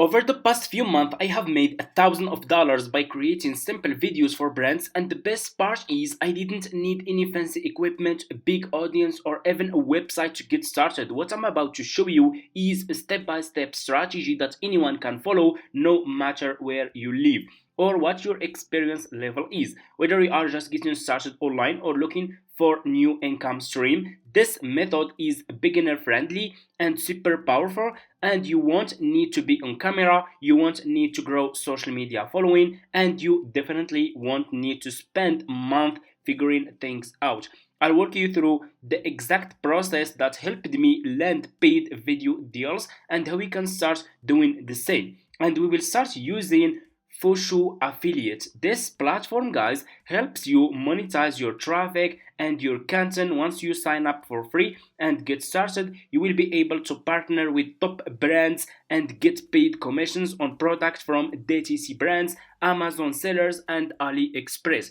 Over the past few months, I have made $1,000 by creating simple videos for brands, and the best part is I didn't need any fancy equipment, a big audience, or even a website to get started. What I'm about to show you is a step-by-step strategy that anyone can follow, no matter where you live or what your experience level is. Whether you are just getting started online or looking for new income stream, this method is beginner friendly and super powerful, and you won't need to be on camera, you won't need to grow social media following, and you definitely won't need to spend months figuring things out. I'll walk you through the exact process that helped me land paid video deals and how we can start doing the same. And we will start using FOSHO affiliate. This platform, guys, helps you monetize your traffic and your content. Once you sign up for free and get started, you will be able to partner with top brands and get paid commissions on products from DTC brands, Amazon sellers, and AliExpress.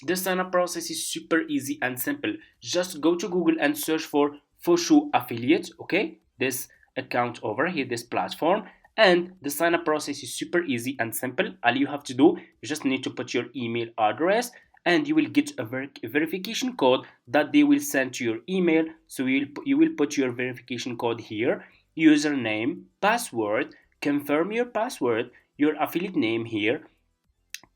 The sign up process is super easy and simple. Just go to Google and search for FOSHO affiliate, okay? This account over here, this platform, and the sign up process is super easy and simple. All you have to do, you just need to put your email address and you will get a verification code that they will send to your email. So you will put your verification code here, username, password, confirm your password, your affiliate name here,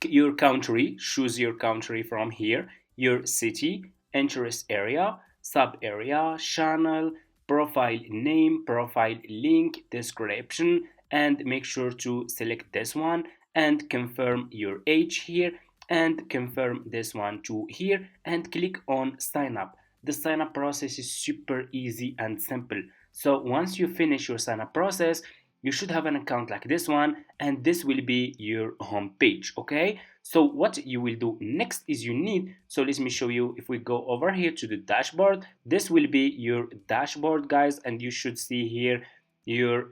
your country, choose your country from here, your city, interest area, sub area, channel, profile name, profile link, description, and make sure to select this one and confirm your age here and confirm this one too here and click on sign up. The sign up process is super easy and simple. So once you finish your sign up process, you should have an account like this one, and this will be your home page. Okay, so what you will do next is you need, so let me show you. If we go over here to the dashboard, this will be your dashboard, guys, and you should see here your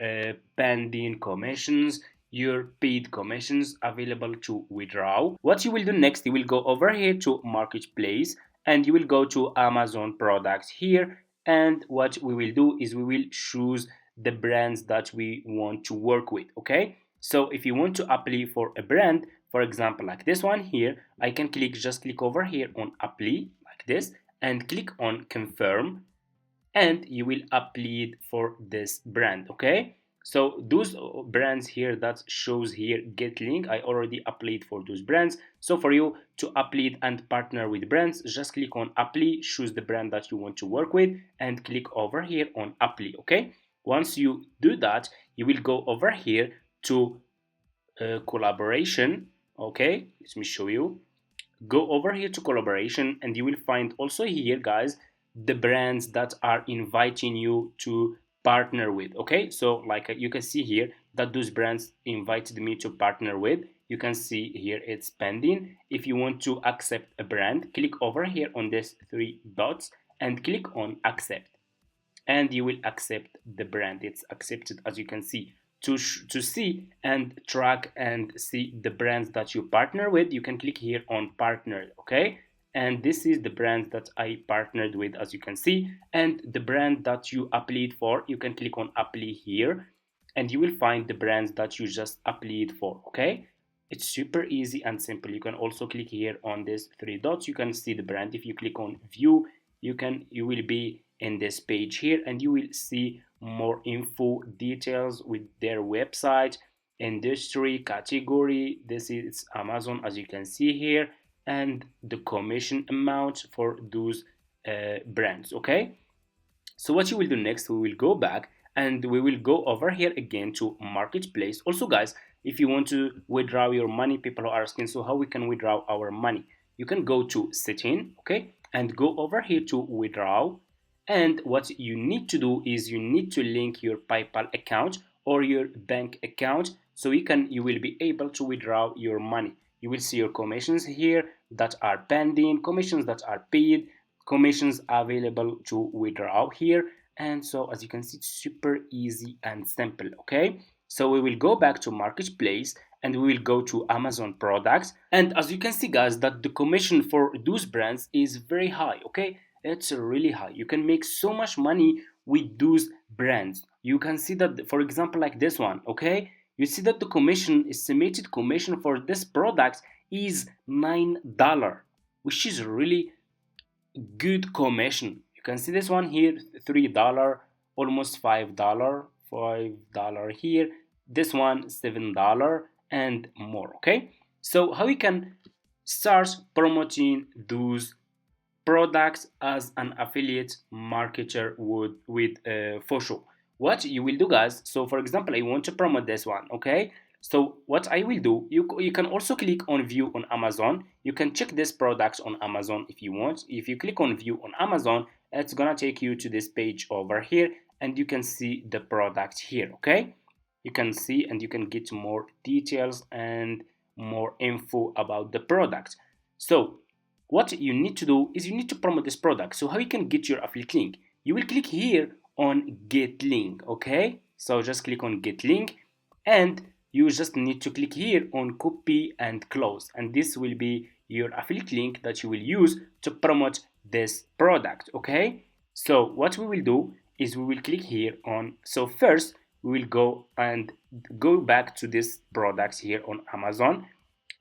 pending commissions, your paid commissions available to withdraw. What you will do next, you will go over here to marketplace and you will go to Amazon products here, and what we will do is we will choose the brands that we want to work with. Okay, so if you want to apply for a brand, for example like this one here, I can just click over here on apply like this and click on confirm, and you will apply for this brand. Okay, so those brands here that shows here get link, I already applied for those brands. So for you to apply and partner with brands, just click on apply, choose the brand that you want to work with and click over here on apply. Okay, once you do that, you will go over here to collaboration. Okay, let me show you. Go over here to collaboration and you will find also here, guys, the brands that are inviting you to partner with. Okay, so like you can see here that those brands invited me to partner with. You can see here it's pending. If you want to accept a brand, click over here on this three dots and click on accept, and you will accept the brand. It's accepted, as you can see. To see and track and see the brands that you partner with, you can click here on partner. Okay, and this is the brand that I partnered with, as you can see, and the brand that you applied for, you can click on apply here and you will find the brands that you just applied for. Okay, it's super easy and simple. You can also click here on this three dots, you can see the brand. If you click on view, you will be in this page here and you will see more info details with their website, industry, category. This is Amazon, as you can see here, and the commission amount for those brands. Okay, so what you will do next, we will go back and we will go over here again to marketplace. Also, guys, if you want to withdraw your money, people are asking, so how we can withdraw our money? You can go to setting, okay, and go over here to withdraw. And what you need to do is you need to link your PayPal account or your bank account, so you will be able to withdraw your money. You will see your commissions here that are pending, commissions that are paid, commissions available to withdraw here. And so as you can see, it's super easy and simple. Okay, so we will go back to marketplace and we will go to Amazon products, and as you can see, guys, that the commission for those brands is very high. Okay, it's really high. You can make so much money with those brands. You can see that, for example, like this one. Okay, You see that the commission, estimated commission for this product is $9, which is really good commission. You can see this one here, $3, almost $5 here, this one $7 and more. Okay, so how you can start promoting those products as an affiliate marketer would with FOSHO. What you will do, guys, so for example, I want to promote this one. Okay, so what I will do, you can also click on view on Amazon. You can check this product on Amazon if you want. If you click on view on Amazon, it's gonna take you to this page over here, and you can see the product here. Okay, you can see and you can get more details and more info about the product. So what you need to do is you need to promote this product. So how you can get your affiliate link? You will click here on get link. Okay, so just click on get link, and you just need to click here on copy and close, and this will be your affiliate link that you will use to promote this product. Okay, so what we will do is we will click here on, so first we will go back to this product here on Amazon,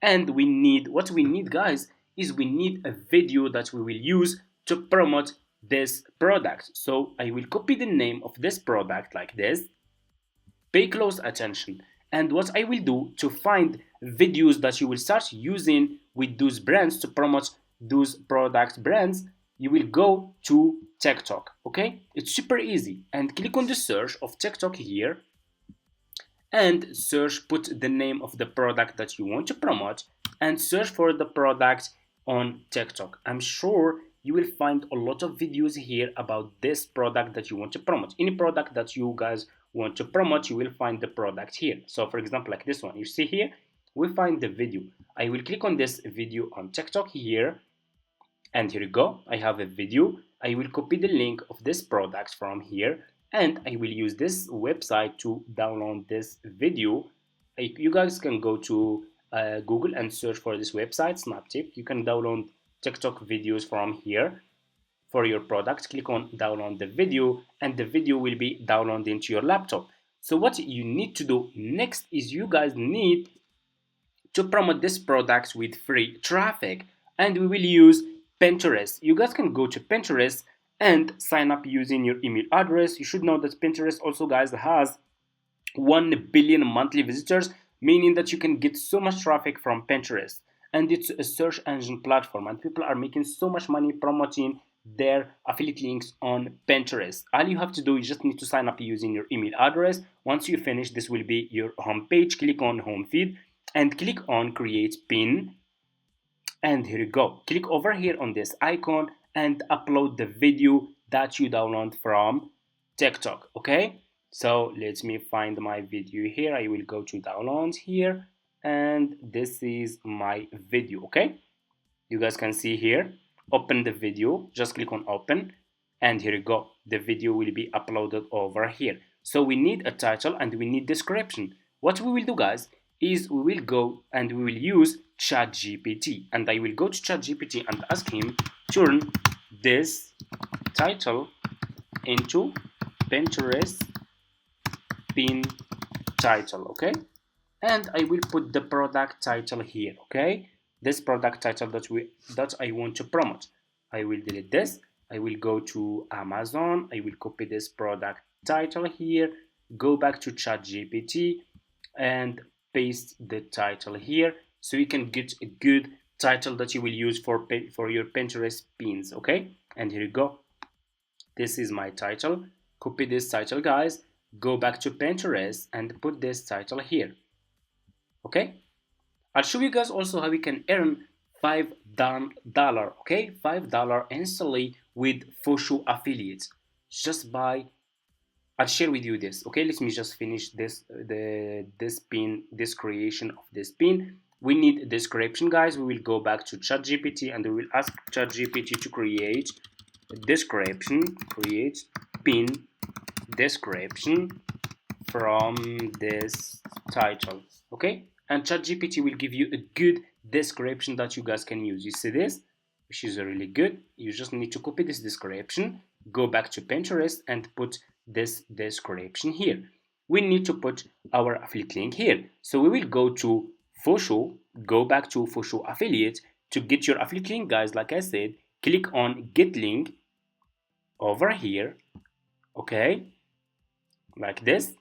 and we need, what we need, guys, is we need a video that we will use to promote this product. So I will copy the name of this product like this. Pay close attention. And what I will do to find videos that you will start using with those brands to promote those product brands, you will go to TikTok. Okay, it's super easy, and click on the search of TikTok here and search, put the name of the product that you want to promote and search for the product on TikTok. I'm sure you will find a lot of videos here about this product that you want to promote. Any product that you guys want to promote, you will find the product here. So for example, like this one, you see here, we find the video. I will click on this video on TikTok here, and here you go, I have a video. I will copy the link of this product from here, and I will use this website to download this video. You guys can go to Google and search for this website, Snaptip. You can download TikTok videos from here for your product. Click on download the video, and the video will be downloaded into your laptop. So what you need to do next is you guys need to promote this product with free traffic, and we will use Pinterest. You guys can go to Pinterest and sign up using your email address. You should know that Pinterest also, guys, has 1 billion monthly visitors, meaning that you can get so much traffic from Pinterest, and it's a search engine platform, and people are making so much money promoting their affiliate links on Pinterest. All you have to do is just need to sign up using your email address. Once you finish, this will be your home page. Click on home feed and click on create pin, and here you go. Click over here on this icon and upload the video that you download from TikTok. Okay, so let me find my video here. I will go to download here, and this is my video. Okay, you guys can see here, open the video, just click on open, and here you go, the video will be uploaded over here. So we need a title and we need description. What we will do, guys, is we will go and we will use ChatGPT, and I will go to ChatGPT and ask him turn this title into Pinterest pin title. Okay, and I will put the product title here. Okay, this product title that I want to promote. I will delete this. I will go to Amazon. I will copy this product title here, go back to ChatGPT and paste the title here, so you can get a good title that you will use for your Pinterest pins. Okay, and here you go, this is my title. Copy this title, guys, go back to Pinterest and put this title here. Okay, I'll show you guys also how we can earn $5. Okay, $5 instantly with FOSHO affiliates, just by, I'll share with you this. Okay, let me just finish this pin, this creation of this pin. We need a description, guys. We will go back to ChatGPT and we will ask ChatGPT to create a description, create pin description from this title. Okay, and ChatGPT will give you a good description that you guys can use. You see this, which is really good. You just need to copy this description, go back to Pinterest and put this description here. we need to put our affiliate link here. So we will go to FOSHO, go back to FOSHO affiliate. To get your affiliate link, guys, like I said, click on get link over here, okay, like this,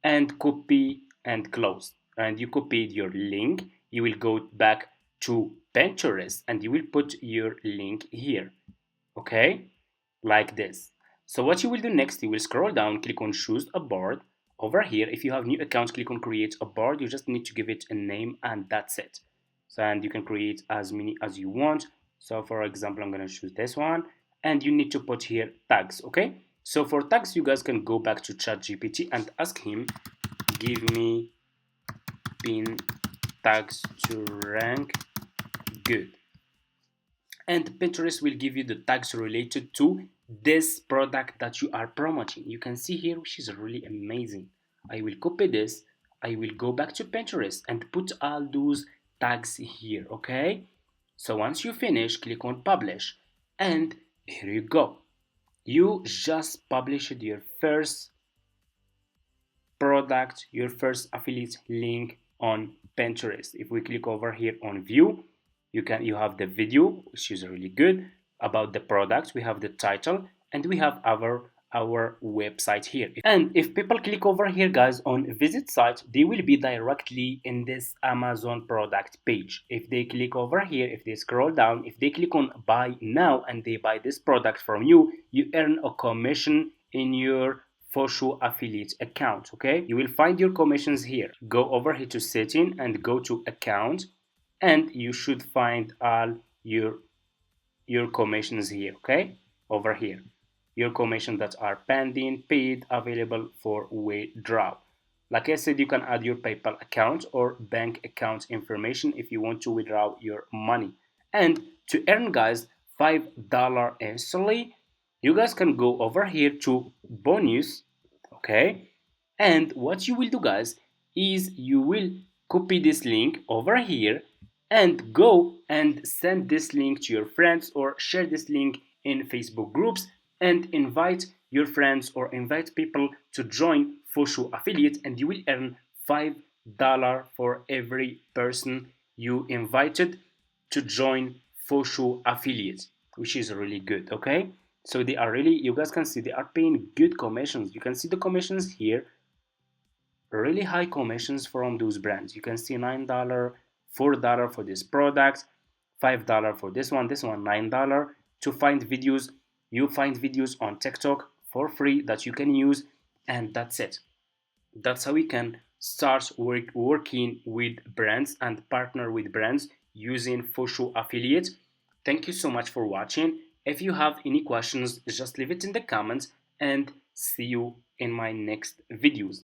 and copy and close. And you copied your link, you will go back to Pinterest and you will put your link here, okay, like this. So what you will do next, you will scroll down, click on choose a board. Over here, if you have new account, click on create a board. You just need to give it a name and that's it. So, and you can create as many as you want. So for example, I'm going to choose this one, and you need to put here tags, okay. So for tags, you guys can go back to ChatGPT and ask him, give me pin tags to rank good, and Pinterest will give you the tags related to this product that you are promoting. You can see here, which is really amazing. I will copy this, I will go back to Pinterest and put all those tags here, okay. So once you finish, click on publish, and here you go, you just published your first product, your first affiliate link on Pinterest. If we click over here on view, you have the video, which is really good, about the product. We have the title and we have our website here. And if people click over here, guys, on visit site, they will be directly in this Amazon product page. If they click over here, if they scroll down, if they click on buy now and they buy this product from you, you earn a commission in your FOSHO affiliate account, okay. You will find your commissions here. Go over here to setting and go to account, and you should find all your commissions here, okay, over here, your commissions that are pending, paid, available for withdrawal. Like I said, you can add your PayPal account or bank account information if you want to withdraw your money. And to earn, guys, $5 instantly, you guys can go over here to bonus, okay. And what you will do, guys, is you will copy this link over here and go and send this link to your friends or share this link in Facebook groups and invite your friends or invite people to join FOSHO affiliate, and you will earn $5 for every person you invited to join FOSHO affiliate, which is really good, okay. So they are really, you guys can see they are paying good commissions. You can see the commissions here, really high commissions from those brands. You can see $9, $4 for this product, $5 for this one $9. To find videos, you find videos on TikTok for free that you can use, and that's it. That's how we can start working with brands and partner with brands using FOSHO affiliate. Thank you so much for watching. If you have any questions, just leave it in the comments, and see you in my next videos.